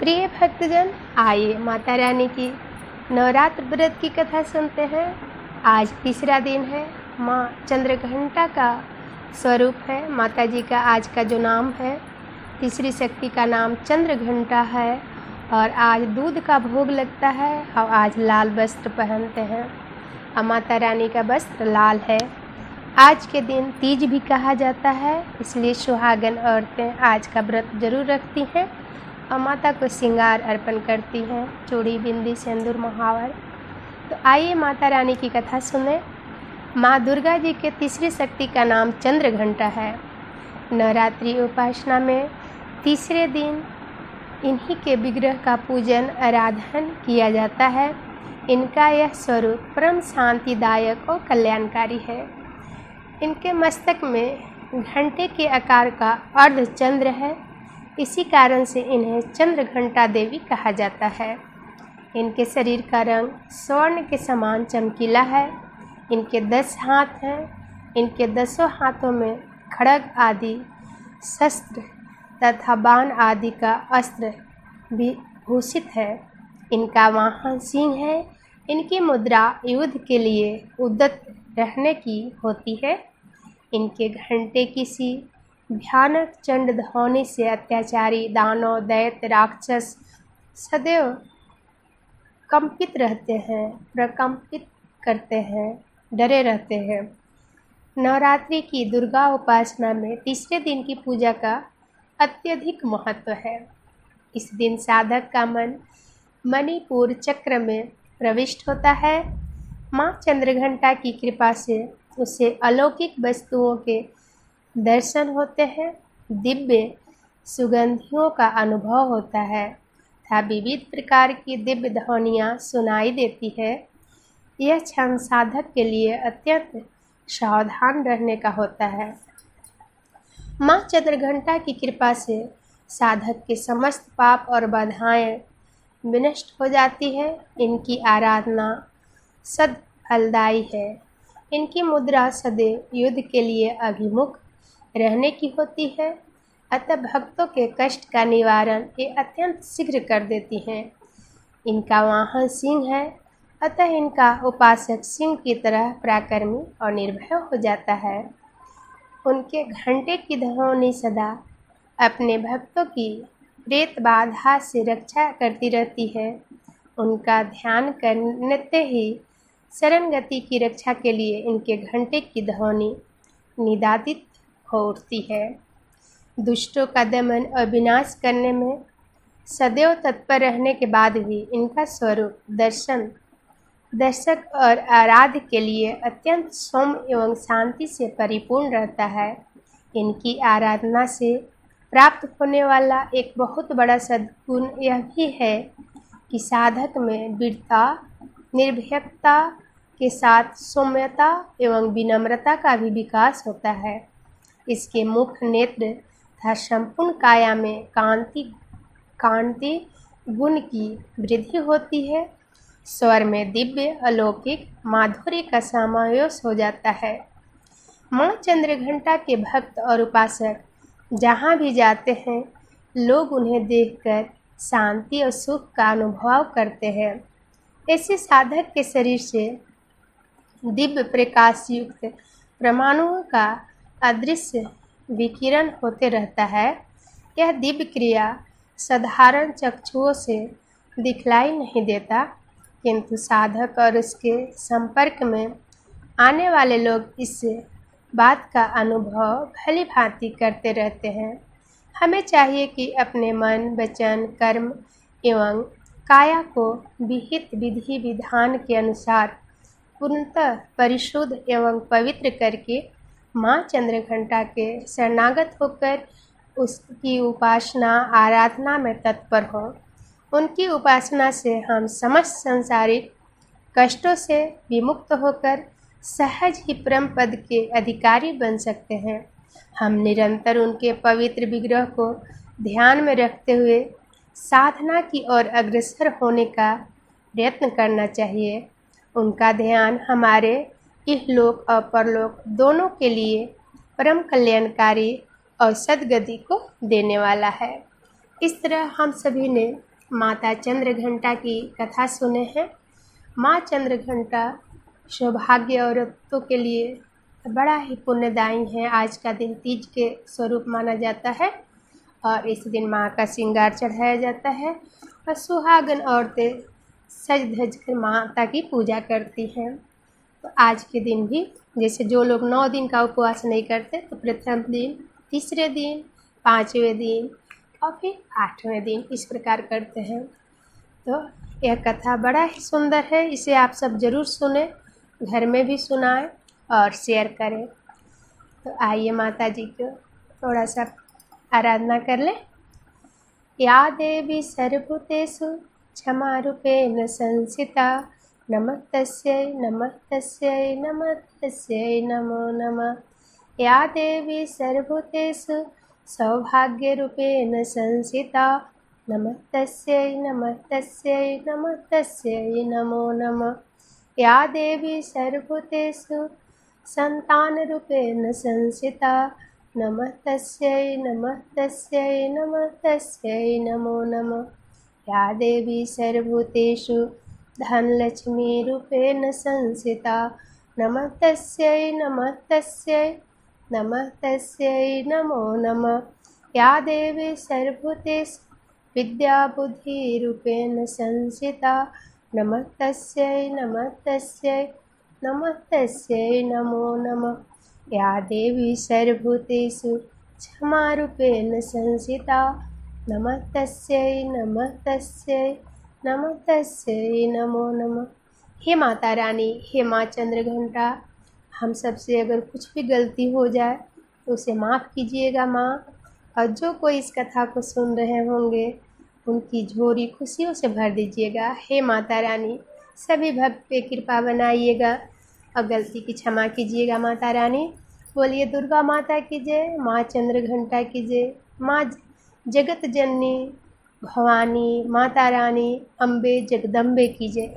प्रिय भक्तजन, आइए माता रानी की नवरात्र व्रत की कथा सुनते हैं। आज तीसरा दिन है। माँ चंद्रघंटा का स्वरूप है। माता जी का आज का जो नाम है, तीसरी शक्ति का नाम चंद्रघंटा है। और आज दूध का भोग लगता है और आज लाल वस्त्र पहनते हैं और माता रानी का वस्त्र लाल है। आज के दिन तीज भी कहा जाता है, इसलिए सुहागन औरतें आज का व्रत जरूर रखती हैं और माता को श्रृंगार अर्पण करती हैं, चूड़ी, बिंदी, सिंदूर, महावर। तो आइए माता रानी की कथा सुने। माँ दुर्गा जी के तीसरी शक्ति का नाम चंद्रघंटा है। नवरात्रि उपासना में तीसरे दिन इन्हीं के विग्रह का पूजन आराधन किया जाता है। इनका यह स्वरूप परम शांतिदायक और कल्याणकारी है। इनके मस्तक में घंटे के आकार का अर्धचंद्र है, इसी कारण से इन्हें चंद्रघंटा देवी कहा जाता है। इनके शरीर का रंग स्वर्ण के समान चमकीला है। इनके 10 हाथ हैं। इनके 10 हाथों में खड्ग आदि शस्त्र तथा बाण आदि का अस्त्र भी भूषित है। इनका वाहन सिंह है। इनकी मुद्रा युद्ध के लिए उद्यत रहने की होती है। इनके घंटे की सी भयानक चंड ध्वनि से अत्याचारी दानव, दैत्य, राक्षस सदैव कंपित रहते हैं, प्रकंपित करते हैं, डरे रहते हैं। नवरात्रि की दुर्गा उपासना में तीसरे दिन की पूजा का अत्यधिक महत्व है। इस दिन साधक का मन मणिपुर चक्र में प्रविष्ट होता है। माँ चंद्रघंटा की कृपा से उसे अलौकिक वस्तुओं के दर्शन होते हैं, दिव्य सुगंधियों का अनुभव होता है तथा विविध प्रकार की दिव्य ध्वनियाँ सुनाई देती है। यह क्षण साधक के लिए अत्यंत सावधान रहने का होता है। माँ चंद्रघंटा की कृपा से साधक के समस्त पाप और बाधाएं विनष्ट हो जाती है। इनकी आराधना सद फलदायी है। इनकी मुद्रा सदैव युद्ध के लिए अभिमुख रहने की होती है, अतः भक्तों के कष्ट का निवारण ये अत्यंत शीघ्र कर देती हैं। इनका वाहन सिंह है, अतः इनका उपासक सिंह की तरह पराक्रमी और निर्भय हो जाता है। उनके घंटे की ध्वनि सदा अपने भक्तों की प्रेत बाधा से रक्षा करती रहती है। उनका ध्यान करते ही शरण गति की रक्षा के लिए इनके घंटे की ध्वनि निनादित हो उठती है। दुष्टों का दमन और विनाश करने में सदैव तत्पर रहने के बाद भी इनका स्वरूप दर्शक और आराध्य के लिए अत्यंत सौम्य एवं शांति से परिपूर्ण रहता है। इनकी आराधना से प्राप्त होने वाला एक बहुत बड़ा सद्गुण यह भी है कि साधक में वीरता, निर्भीकता के साथ सौम्यता एवं विनम्रता का भी विकास होता है। इसके मुख, नेत्र तथा संपूर्ण काया में कांति गुण की वृद्धि होती है। स्वर में दिव्य अलौकिक माधुर्य का समावेश हो जाता है। माँ चंद्रघंटा के भक्त और उपासक जहाँ भी जाते हैं, लोग उन्हें देखकर शांति और सुख का अनुभव करते हैं। ऐसे साधक के शरीर से दिव्य प्रकाश युक्त परमाणुओं का अदृश्य विकिरण होते रहता है। यह दिव्य क्रिया साधारण चक्षुओं से दिखलाई नहीं देता, किंतु साधक और उसके संपर्क में आने वाले लोग इस बात का अनुभव भली भांति करते रहते हैं। हमें चाहिए कि अपने मन, वचन, कर्म एवं काया को विहित विधि विधान के अनुसार पूर्णतः परिशुद्ध एवं पवित्र करके माँ चंद्रघंटा के शरणागत होकर उसकी उपासना आराधना में तत्पर हों। उनकी उपासना से हम समस्त सांसारिक कष्टों से विमुक्त होकर सहज ही परम पद के अधिकारी बन सकते हैं। हम निरंतर उनके पवित्र विग्रह को ध्यान में रखते हुए साधना की ओर अग्रसर होने का प्रयत्न करना चाहिए। उनका ध्यान हमारे इहलोक और परलोक दोनों के लिए परम कल्याणकारी और सद्गति को देने वाला है। इस तरह हम सभी ने माता चंद्रघंटा की कथा सुने हैं। माँ चंद्रघंटा सौभाग्य औरतों के लिए बड़ा ही पुण्यदायी है। आज का दिन तीज के स्वरूप माना जाता है और इस दिन माँ का श्रृंगार चढ़ाया जाता है और सुहागन औरतें सज धज कर माता की पूजा करती हैं। तो आज के दिन भी जैसे जो लोग 9 दिन का उपवास नहीं करते तो प्रथम दिन, तीसरे दिन, 5वें दिन और फिर 8वें दिन इस प्रकार करते हैं। तो यह कथा बड़ा ही सुंदर है, इसे आप सब ज़रूर सुने, घर में भी सुनाएं और शेयर करें। तो आइए माता जी को थोड़ा सा आराधना कर लें। या देवी सर्वभूतेषु क्षमारूपेण संस्थिता नमस्तस्यै नमस्तस्यै नमस्तस्यै नमो नमः। या देवी सर्वभूतेषु सौभाग्यरूपेण संस्थिता नमस्तस्यै नमस्तस्यै नमस्तस्यै नमो नमः। या देवी सर्वभूतेषु संतानरूपेण संस्थिता नमस्तस्यै नमस्तस्यै नमस्तस्यै नमो नमः। या देवी सर्वभूतेषु धनलक्ष्मीरूपेण संस्थिता नमस्तस्यै नमस्तस्यै नमस्तस्यै नमो नमः। या देवी सर्वभूतेषु विद्याबुद्धिरूपेण संस्थिता नमस्तस्यै नमस्तस्यै नमस्तस्यै नमो नमः। या देवी सर्वभूतेषु क्षमारूपेण संस्थिता नमस्तस्यै नमस्तस्यै नमस्तस्यै नमो नमः। हे माता रानी, हे माँ चंद्रघंटा, हम सब से अगर कुछ भी गलती हो जाए तो उसे माफ़ कीजिएगा माँ। और जो कोई इस कथा को सुन रहे होंगे उनकी झोली खुशियों से भर दीजिएगा। हे माता रानी, सभी भक्त पे कृपा बनाइएगा और गलती की क्षमा कीजिएगा माता रानी। बोलिए दुर्गा माता की जय, माँ चंद्रघंटा की जय, माँ जगत जननी भवानी माता रानी अम्बे जगदम्बे की जय।